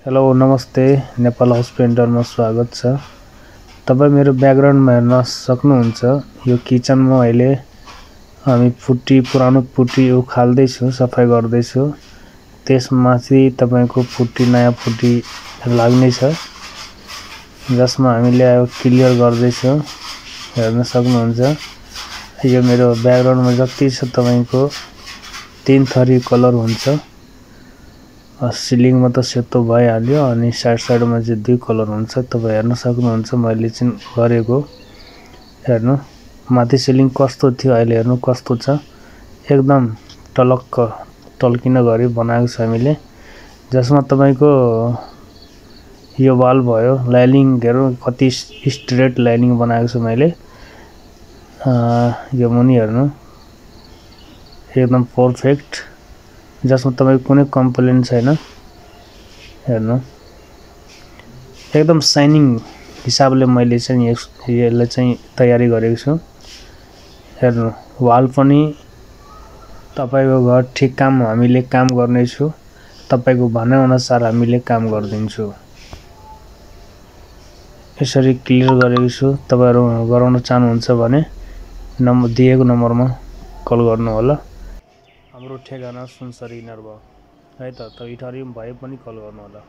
Hello नमस्ते Nepal house पेन्टरमा स्वागत छ। तपाई मेरो ब्याकग्राउन्डमा हेर्न सक्नुहुन्छ। यो किचनमा अहिले हामी पुरानो पुट्टी उखाल्दै छु, सफाई गर्दै छु। त्यसमाथि तपाईको पुट्टी नयाँ पुट्टी लाग्ने छ, जसमा हामीले क्लियर गर्दै छौं। हेर्न सक्नुहुन्छ। यो मेरो ब्याकग्राउन्डमा जति छ तपाईको 3 थरी कलर हुन्छ। सिलिङमा त सेतो भइहाल्यो अनि साइडमा चाहिँ 2 कलर हुन्छ। तपाई हेर्न सक्नुहुन्छ मैले चाहिँ गरेको। हेर्नु माथि सिलिङ कस्तो थियो, अहिले हेर्नु कस्तो छ। एकदम टलक्क टल्किन गरी बनाएको छ हामीले, जसमा तपाईको यो वाल भयो लाइनिङ हेर्नु कति स्ट्रेट लाइनिङ बनाएको छु मैले। यो मुनि हेर्नु एकदम परफेक्ट, जसमा तपाईको कुनै कम्प्लेन छैन। हेर्नु एकदम शाइनिङ हिसाबले मैले चाहिँ यसलाई चाहिँ तयारी गरेको छु। हेर्नु वाल पनि तपाईको घर ठिक काम हामीले काम गर्ने छु। तपाईको भनाइ अनुसार हामीले काम गर्दिन्छु। यसरी क्लियर गरेको छु। तपाईहरु गराउन चाहनुहुन्छ भने दिएको नम्बरमा कल गर्नु होला। हाम्रो ठेगाना सुनसरी नर्ब है त इटारियम भए पनि कल गर्नु होला।